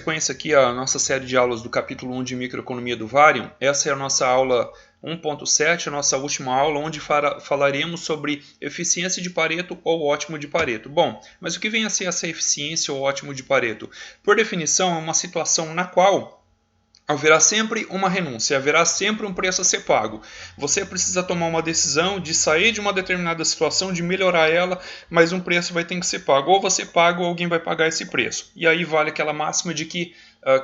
Sequência aqui a nossa série de aulas do capítulo 1 de Microeconomia do Varium. Essa é a nossa aula 1.7, a nossa última aula, onde falaremos sobre eficiência de Pareto ou ótimo de Pareto. Bom, mas o que vem a ser essa eficiência ou ótimo de Pareto? Por definição, é uma situação na qual haverá sempre uma renúncia, haverá sempre um preço a ser pago. Você precisa tomar uma decisão de sair de uma determinada situação, de melhorar ela, mas um preço vai ter que ser pago. Ou você paga ou alguém vai pagar esse preço. E aí vale aquela máxima de que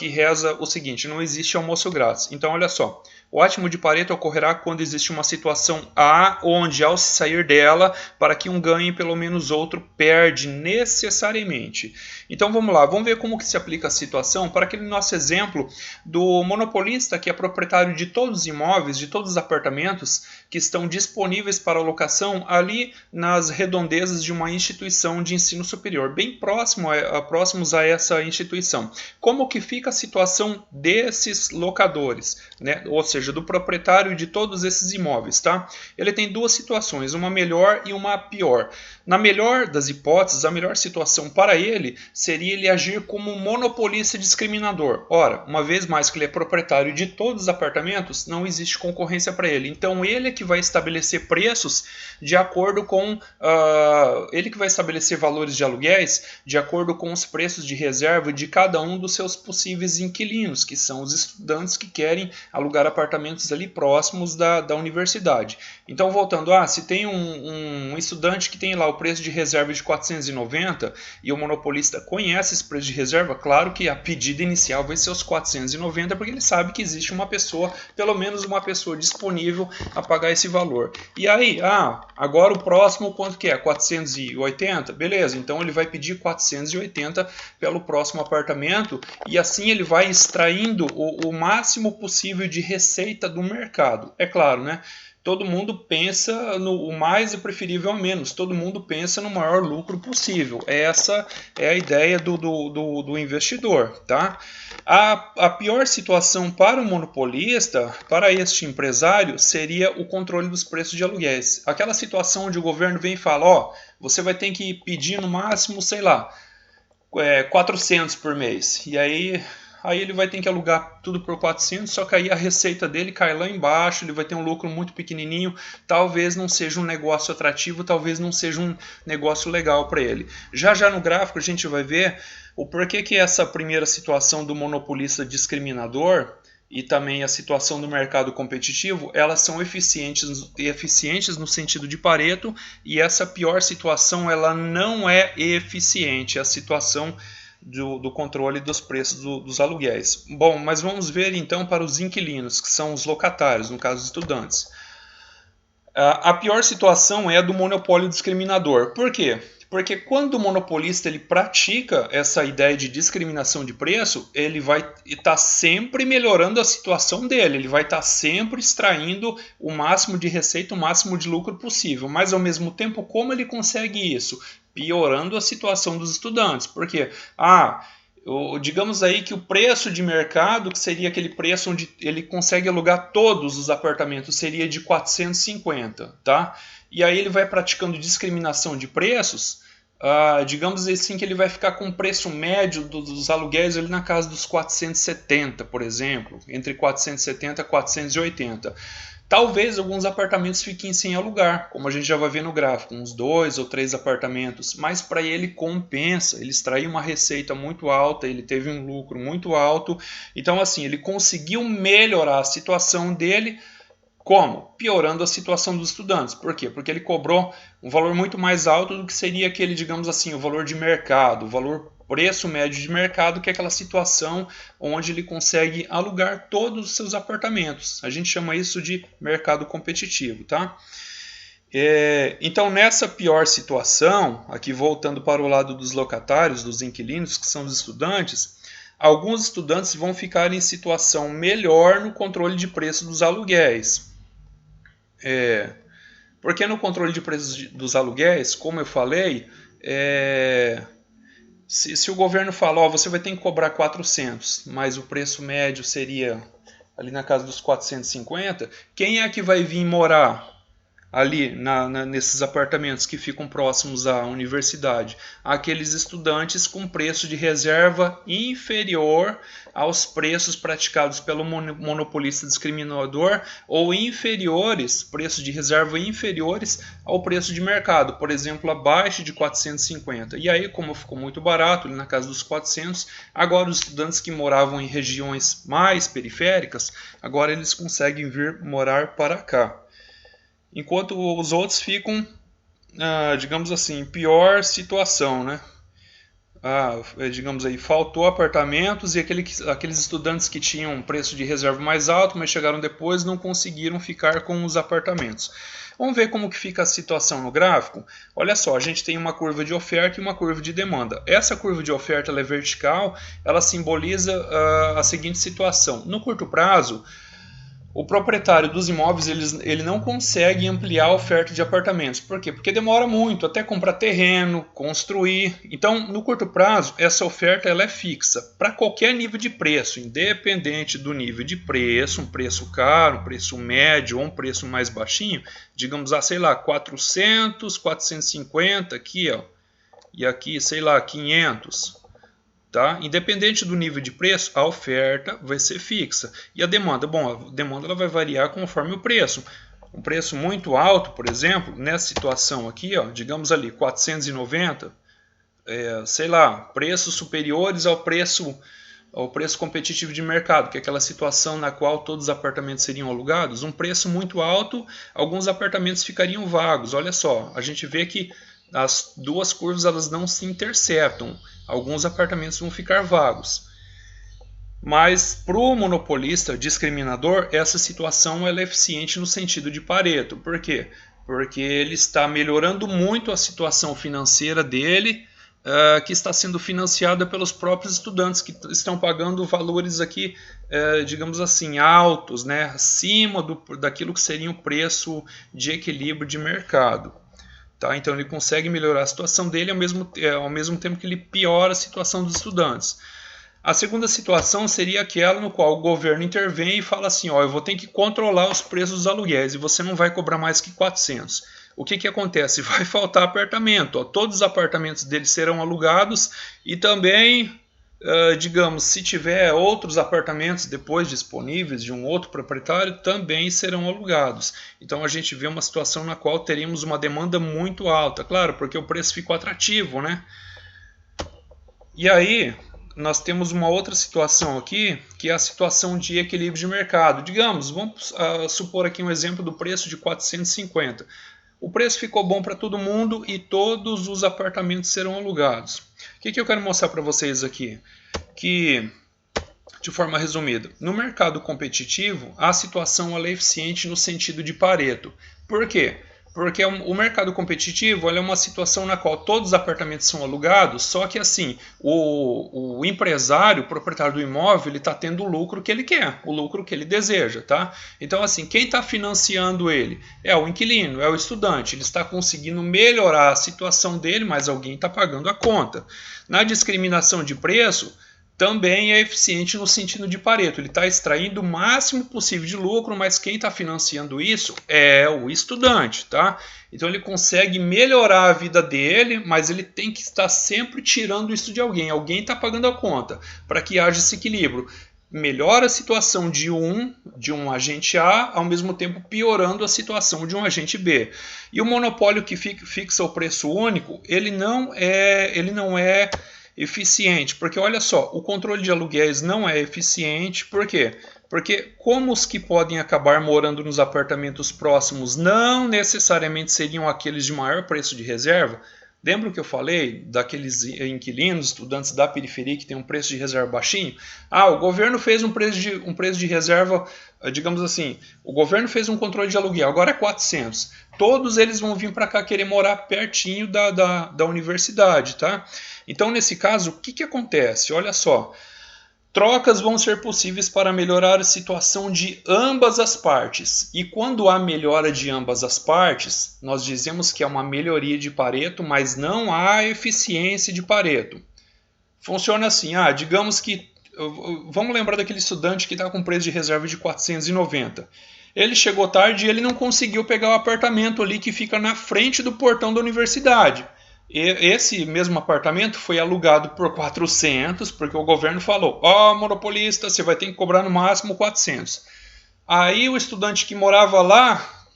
reza o seguinte: não existe almoço grátis. Então olha só, o ótimo de Pareto ocorrerá quando existe uma situação A, onde ao se sair dela, para que um ganhe, pelo menos outro perde necessariamente. Então vamos lá, vamos ver como que se aplica a situação para aquele nosso exemplo do monopolista que é proprietário de todos os imóveis, de todos os apartamentos que estão disponíveis para locação ali nas redondezas de uma instituição de ensino superior, bem próximos a essa instituição. Como que fica a situação desses locadores, né? Ou seja, do proprietário de todos esses imóveis, tá? Ele tem duas situações, uma melhor e uma pior. Na melhor das hipóteses, a melhor situação para ele seria ele agir como um monopolista discriminador. Ora, uma vez mais que ele é proprietário de todos os apartamentos, não existe concorrência para ele. Então ele é que vai estabelecer preços de acordo com... ele que vai estabelecer valores de aluguéis de acordo com os preços de reserva de cada um dos seus possíveis inquilinos, que são os estudantes que querem alugar apartamentos ali próximos da universidade. Então, voltando, se tem um estudante que tem lá o preço de reserva de 490 e o monopolista conhece esse preço de reserva, claro que a pedida inicial vai ser os 490, porque ele sabe que existe uma pessoa, pelo menos uma pessoa disponível a pagar esse valor. E aí, agora o próximo quanto que é? 480? Beleza, então ele vai pedir 480 pelo próximo apartamento e assim ele vai extraindo o máximo possível de receita do mercado. É claro, né? Todo mundo pensa no mais e preferível ao menos. Todo mundo pensa no maior lucro possível. Essa é a ideia do investidor, tá? A pior situação para o monopolista, para este empresário, seria o controle dos preços de aluguéis. Aquela situação onde o governo vem e fala, você vai ter que pedir no máximo, sei lá, 400 por mês. E aí ele vai ter que alugar tudo por 400, só que aí a receita dele cai lá embaixo, ele vai ter um lucro muito pequenininho, talvez não seja um negócio atrativo, talvez não seja um negócio legal para ele. Já no gráfico a gente vai ver o porquê que essa primeira situação do monopolista discriminador e também a situação do mercado competitivo, elas são eficientes no sentido de Pareto, e essa pior situação ela não é eficiente, é a situação do controle dos preços dos aluguéis. Bom, mas vamos ver então para os inquilinos, que são os locatários, no caso os estudantes. A pior situação é a do monopólio discriminador. Por quê? Porque quando o monopolista ele pratica essa ideia de discriminação de preço, ele vai estar sempre melhorando a situação dele, ele vai estar sempre extraindo o máximo de receita, o máximo de lucro possível. Mas ao mesmo tempo, como ele consegue isso? Piorando a situação dos estudantes. Por quê? Digamos aí que o preço de mercado, que seria aquele preço onde ele consegue alugar todos os apartamentos, seria de 450, tá? E aí ele vai praticando discriminação de preços, digamos assim que ele vai ficar com o preço médio dos aluguéis ali na casa dos 470, por exemplo, entre 470 e 480. Talvez alguns apartamentos fiquem sem alugar, como a gente já vai ver no gráfico, uns 2 ou 3 apartamentos, mas para ele compensa, ele extraiu uma receita muito alta, ele teve um lucro muito alto, então assim, ele conseguiu melhorar a situação dele. Como? Piorando a situação dos estudantes. Por quê? Porque ele cobrou um valor muito mais alto do que seria aquele, digamos assim, o valor de mercado, o valor preço médio de mercado, que é aquela situação onde ele consegue alugar todos os seus apartamentos. A gente chama isso de mercado competitivo, tá? Então, nessa pior situação, aqui voltando para o lado dos locatários, dos inquilinos, que são os estudantes, alguns estudantes vão ficar em situação melhor no controle de preço dos aluguéis. Porque no controle de preços dos aluguéis, como eu falei, se o governo fala, você vai ter que cobrar 400, mas o preço médio seria ali na casa dos 450, quem é que vai vir morar ali nesses apartamentos que ficam próximos à universidade, aqueles estudantes com preço de reserva inferior aos preços praticados pelo monopolista discriminador ou inferiores, preços de reserva inferiores ao preço de mercado, por exemplo, abaixo de 450. E aí, como ficou muito barato, ali na casa dos 400, agora os estudantes que moravam em regiões mais periféricas, agora eles conseguem vir morar para cá. Enquanto os outros ficam, digamos assim, em pior situação, né? Digamos aí, faltou apartamentos e aqueles estudantes que tinham um preço de reserva mais alto, mas chegaram depois, não conseguiram ficar com os apartamentos. Vamos ver como que fica a situação no gráfico? Olha só, a gente tem uma curva de oferta e uma curva de demanda. Essa curva de oferta ela é vertical, ela simboliza a seguinte situação. No curto prazo, o proprietário dos imóveis ele não consegue ampliar a oferta de apartamentos. Por quê? Porque demora muito até comprar terreno, construir. Então, no curto prazo, essa oferta ela é fixa para qualquer nível de preço, independente do nível de preço, um preço caro, um preço médio ou um preço mais baixinho, digamos, sei lá, 400, 450 aqui, ó, e aqui, sei lá, 500. Tá? Independente do nível de preço, a oferta vai ser fixa. E a demanda? Bom, a demanda ela vai variar conforme o preço. Um preço muito alto, por exemplo, nessa situação aqui, ó, digamos ali, 490, sei lá, preços superiores ao preço competitivo de mercado, que é aquela situação na qual todos os apartamentos seriam alugados. Um preço muito alto, alguns apartamentos ficariam vagos. Olha só, a gente vê que as duas curvas elas não se interceptam. Alguns apartamentos vão ficar vagos. Mas para o monopolista discriminador, essa situação ela é eficiente no sentido de Pareto. Por quê? Porque ele está melhorando muito a situação financeira dele, que está sendo financiada pelos próprios estudantes, que estão pagando valores aqui, digamos assim, altos, né? Acima daquilo que seria o preço de equilíbrio de mercado. Tá? Então ele consegue melhorar a situação dele ao mesmo tempo que ele piora a situação dos estudantes. A segunda situação seria aquela no qual o governo intervém e fala assim, ó, eu vou ter que controlar os preços dos aluguéis e você não vai cobrar mais que 400. O que acontece? Vai faltar apartamento. Ó, todos os apartamentos dele serão alugados e também, digamos, se tiver outros apartamentos depois disponíveis de um outro proprietário, também serão alugados. Então a gente vê uma situação na qual teríamos uma demanda muito alta, claro, porque o preço ficou atrativo, né? E aí nós temos uma outra situação aqui, que é a situação de equilíbrio de mercado. Digamos, vamos supor aqui um exemplo do preço de 450. O preço ficou bom para todo mundo e todos os apartamentos serão alugados. O que eu quero mostrar para vocês aqui? Que, de forma resumida, no mercado competitivo, a situação ela é eficiente no sentido de Pareto. Por quê? Porque o mercado competitivo é uma situação na qual todos os apartamentos são alugados, só que assim, o empresário, o proprietário do imóvel, ele está tendo o lucro que ele quer, o lucro que ele deseja. Tá? Então assim, quem está financiando ele? É o inquilino, é o estudante, ele está conseguindo melhorar a situação dele, mas alguém está pagando a conta. Na discriminação de preço, também é eficiente no sentido de Pareto. Ele está extraindo o máximo possível de lucro, mas quem está financiando isso é o estudante. Tá? Então ele consegue melhorar a vida dele, mas ele tem que estar sempre tirando isso de alguém. Alguém está pagando a conta para que haja esse equilíbrio. Melhora a situação de um agente A, ao mesmo tempo piorando a situação de um agente B. E o monopólio que fixa o preço único, ele não é eficiente, porque olha só, o controle de aluguéis não é eficiente. Por quê? Porque como os que podem acabar morando nos apartamentos próximos não necessariamente seriam aqueles de maior preço de reserva, lembra o que eu falei daqueles inquilinos, estudantes da periferia que tem um preço de reserva baixinho? O governo fez um preço de reserva, digamos assim, o governo fez um controle de aluguel, agora é 400. Todos eles vão vir para cá querer morar pertinho da universidade, tá? Então, nesse caso, o que acontece? Olha só, trocas vão ser possíveis para melhorar a situação de ambas as partes. E quando há melhora de ambas as partes, nós dizemos que é uma melhoria de Pareto, mas não há eficiência de Pareto. Funciona assim, digamos que, vamos lembrar daquele estudante que está com preço de reserva de 490. Ele chegou tarde e ele não conseguiu pegar o apartamento ali que fica na frente do portão da universidade. E esse mesmo apartamento foi alugado por 400, porque o governo falou: ó, monopolista, você vai ter que cobrar no máximo 400. Aí o estudante que morava lá,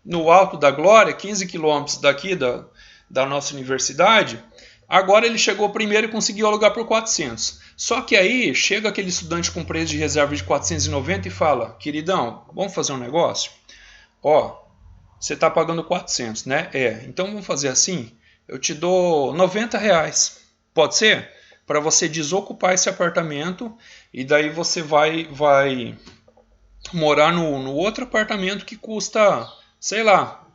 no Alto da Glória, 15 quilômetros daqui da nossa universidade, agora ele chegou primeiro e conseguiu alugar por 400. Só que aí chega aquele estudante com preço de reserva de 490 e fala: queridão, vamos fazer um negócio? Ó, você está pagando 400, né? Então vamos fazer assim, eu te dou 90 reais, pode ser? Para você desocupar esse apartamento e daí você vai morar no outro apartamento que custa, sei lá,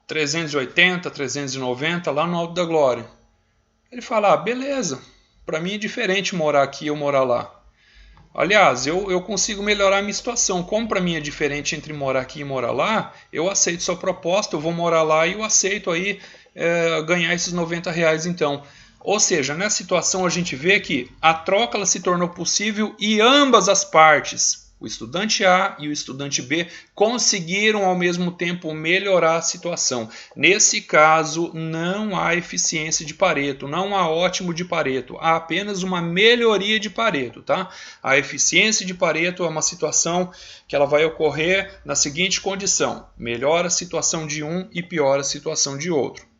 380, 390 lá no Alto da Glória. Ele fala: ah, beleza, para mim é diferente morar aqui ou morar lá. Aliás, eu consigo melhorar a minha situação. Como para mim é diferente entre morar aqui e morar lá, eu aceito sua proposta, eu vou morar lá e eu aceito aí ganhar esses 90 reais então. Ou seja, nessa situação a gente vê que a troca ela se tornou possível e ambas as partes, o estudante A e o estudante B, conseguiram ao mesmo tempo melhorar a situação. Nesse caso, não há eficiência de Pareto, não há ótimo de Pareto, há apenas uma melhoria de Pareto. Tá? A eficiência de Pareto é uma situação que ela vai ocorrer na seguinte condição: melhora a situação de um e piora a situação de outro.